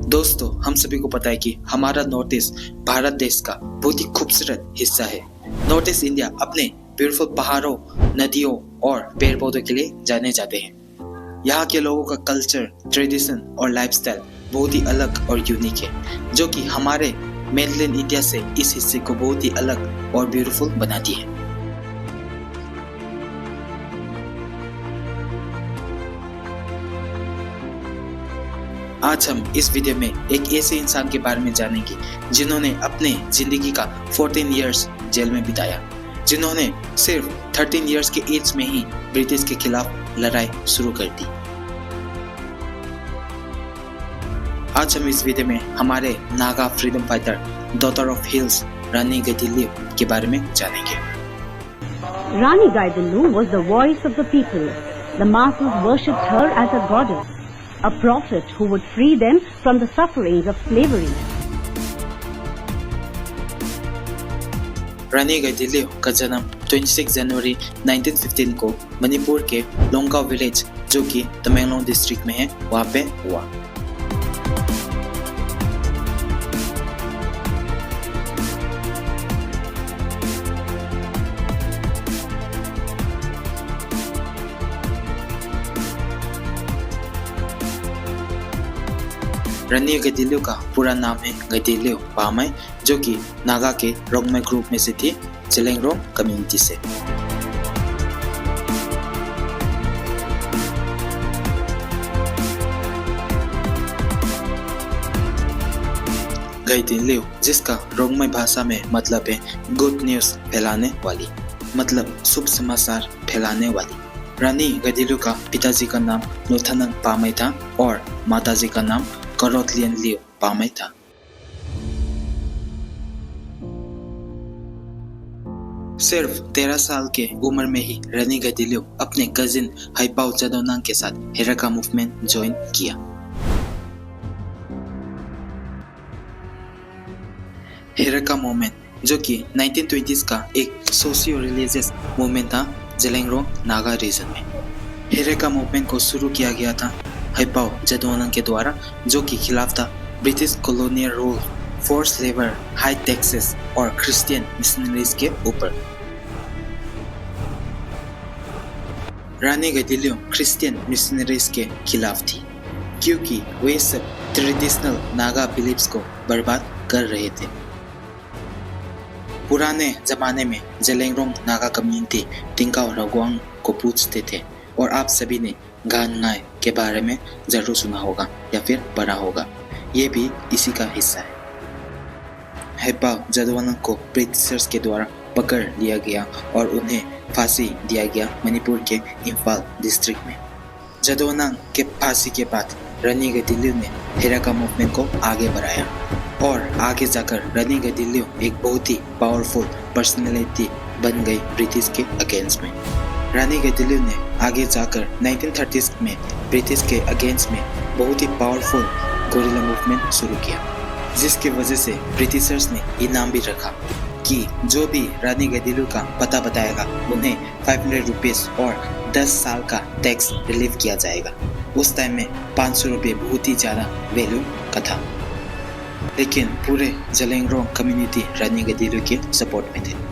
दोस्तों, हम सभी को पता है कि हमारा नॉर्थ ईस्ट भारत देश का बहुत ही खूबसूरत हिस्सा है। नॉर्थ ईस्ट इंडिया अपने ब्यूटीफुल पहाड़ों, नदियों और पेड़ पौधों के लिए जाने जाते हैं। यहाँ के लोगों का कल्चर, ट्रेडिशन और लाइफस्टाइल बहुत ही अलग और यूनिक है, जो कि हमारे मेनलैंड इंडिया से इस हिस्से को बहुत ही अलग और ब्यूटीफुल बनाती है। आज हम इस वीडियो में एक ऐसे इंसान के बारे में जानेंगे जिन्होंने अपने जिंदगी का 14 इयर्स जेल में बिताया, जिन्होंने सिर्फ 13 इयर्स के एज में ही ब्रिटिश के खिलाफ लड़ाई शुरू कर दी। आज हम इस वीडियो में हमारे Naga freedom fighter daughter of hills Rani Gaidinliu के बारे में जानेंगे। Rani Gaidinlu was the voice of the people. The masses worshipped her as a goddess, a prophet who would free them from the sufferings of slavery. रानी गाइदिन्ल्यू का जन्म 26 जनवरी 1915 को मणिपुर के लोंगकाव village, जो कि तमेंगलोंग डिस्ट्रिक्ट में है, वहाँ पे हुआ। रानी गाइदिन्ल्यू का पूरा नाम है गाइदिन्ल्यू पामाई, जो कि नागा के रोंगमाई ग्रुप में से थी, जेलेंगरोंग कम्युनिटी से। गाइदिन्ल्यू, जिसका रोंगमाई भाषा में मतलब है गुड न्यूज फैलाने वाली, मतलब शुभ समाचार फैलाने वाली। रानी गाइदिन्ल्यू का पिताजी का नाम लोथानंग पामाई था और माताजी का नाम करोतलियनल्यू पामाई था। सिर्फ 13 साल के उम्र में ही रानी गाइदिन्ल्यू अपने कजिन हाइपाओ जादोनांग के साथ हेराका मूवमेंट ज्वाइन किया। हेराका मूवमेंट, जो कि 1920s का एक सोशियो रिलीजियस मूवमेंट था जेलेंगरोंग नागा रीजन में। हेराका मूवमेंट को शुरू किया गया था हाइपाओ जादोनांग के द्वारा, जो कि खिलाफ था British colonial rule, force labour, high taxes और क्रिश्चियन मिशनरीज के ऊपर। रानी गाइदिन्ल्यू क्रिश्चियन मिशनरीज के खिलाफ थी, क्योंकि वे सब ट्रेडिशनल नागा बिलीफ्स को बर्बाद कर रहे थे। पुराने जमाने में जेलेंगरोंग नागा कम्युनिटी टिंकाओ रगवांग को पूछते थे, और आप सभी ने गानगाय के बारे में जरूर सुना होगा या फिर पढ़ा होगा, ये भी इसी का हिस्सा है। हाइपाओ जादोनांग को ब्रिटिशर्स के द्वारा पकड़ लिया गया और उन्हें फांसी दिया गया मणिपुर के इम्फाल डिस्ट्रिक्ट में। जादोनांग के फांसी के बाद रानी गाइदिन्ल्यू ने हेराका मूवमेंट को आगे बढ़ाया, और आगे जाकर रानी गाइदिन्ल्यू एक बहुत ही पावरफुल पर्सनैलिटी बन गई ब्रिटिश के अगेंस्ट में। रानी गाइदिन्ल्यू ने आगे जाकर 1930s में ब्रिटिश के अगेंस्ट में बहुत ही पावरफुल गोरिल्ला मूवमेंट शुरू किया, जिसकी वजह से ब्रिटिशर्स ने इनाम भी रखा कि जो भी रानी गाइदिन्ल्यू का पता बताएगा उन्हें 500 रुपीस और 10 साल का टैक्स रिलीफ किया जाएगा। उस टाइम में 500 रुपये बहुत ही ज़्यादा वैल्यू का था, लेकिन पूरे जेलेंगरोंग कम्युनिटी रानी गाइदिन्ल्यू के सपोर्ट में थे।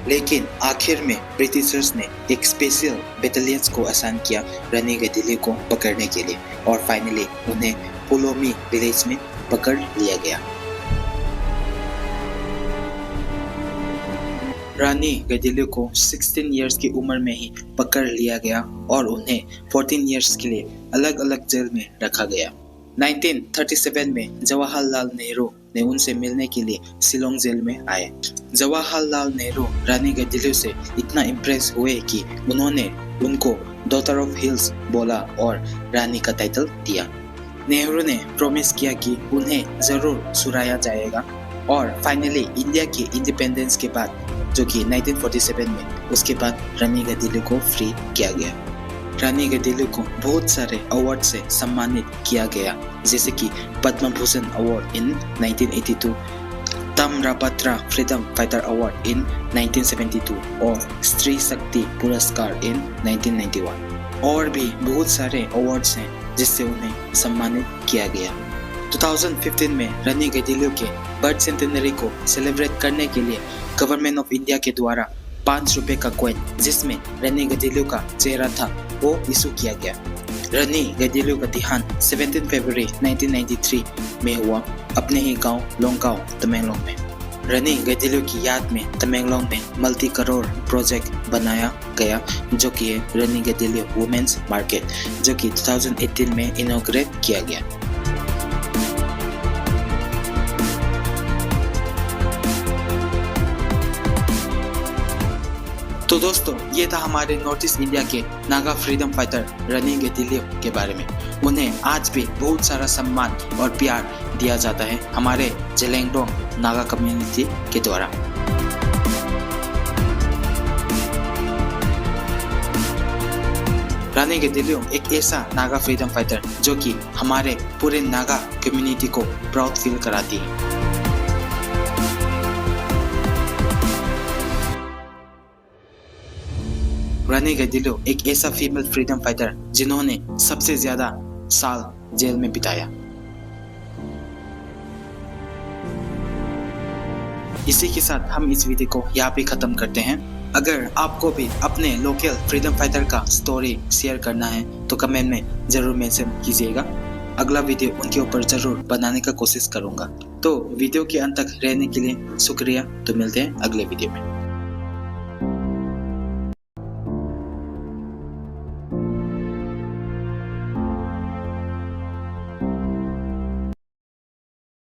लेकिन आखिर में ब्रिटिशर्स ने एक स्पेशल बटालियंस को असाइन किया रानी गाइदिन्ल्यू को पकड़ने के लिए, और फाइनली उन्हें पुलोमी विलेज में पकड़ लिया गया। रानी गाइदिन्ल्यू को 16 इयर्स की उम्र में ही पकड़ लिया गया और उन्हें 14 इयर्स के लिए अलग अलग जेल में रखा गया। 1937 में जवाहरलाल नेहरू ने उनसे मिलने के लिए शिलोंग जेल में आए। जवाहरलाल नेहरू रानी गाइदिन्ल्यू से इतना इम्प्रेस हुए कि उन्होंने उनको डॉटर ऑफ हिल्स बोला और रानी का टाइटल दिया। नेहरू ने प्रॉमिस किया कि उन्हें जरूर सुराया जाएगा, और फाइनली इंडिया के इंडिपेंडेंस के बाद, जो कि 1947 में, उसके बाद रानी गाइदिन्ल्यू को फ्री किया गया। रानी गाइदिन्ल्यू को बहुत सारे अवार्ड से सम्मानित किया गया, जैसे कि पद्म भूषण अवार्ड इन 1982, ताम्रपत्र फ्रीडम फाइटर अवार्ड इन 1972 और स्त्री शक्ति पुरस्कार इन 1991। और भी बहुत सारे अवार्ड्स हैं जिससे उन्हें सम्मानित किया गया। 2015 में रानी गैडिलियो के बर्थ सेंटेनरी को सेलिब्रेट करने के लिए गवर्नमेंट ऑफ इंडिया के द्वारा 5 रुपए का कॉइन जिसमें रानी गैडिलियो का चेहरा था वो इशू किया गया। रानी गैडिलियो का देहांत 17 फरवरी 1993 में हुआ अपने ही गांव लोंगकाओ तमेंगलोंग में। रानी गैडिलियो की याद में तमेंगलोंग में मल्टी करोड़ प्रोजेक्ट बनाया गया जो कि है रानी गैडिलियो वुमेन्स मार्केट जो कि 2018 में इनॉग्रेट किया गया। तो दोस्तों ये था हमारे नॉर्थ ईस्ट इंडिया के नागा फ्रीडम फाइटर रानी गैडिलियो के बारे में। उन्हें आज भी बहुत सारा सम्मान और प्यार दिया जाता है हमारे जेलेंगरोंग नागा कम्युनिटी के द्वारा। रानी गैडिलियो एक ऐसा नागा फ्रीडम फाइटर जो कि हमारे पूरे नागा कम्युनिटी को प्राउड फील कराती है। रानी गैडिलियो एक ऐसा फीमेल फ्रीडम फाइटर जिन्होंने सबसे ज्यादा साल जेल में बिताया। इसी के साथ हम इस वीडियो को यहाँ पे खत्म करते हैं। अगर आपको भी अपने लोकल फ्रीडम फाइटर का स्टोरी शेयर करना है तो कमेंट में जरूर मेंशन कीजिएगा। अगला वीडियो उनके ऊपर जरूर बनाने का कोशिश करूंगा। तो वीडियो के अंत तक रहने के लिए शुक्रिया। तो मिलते हैं अगले वीडियो में।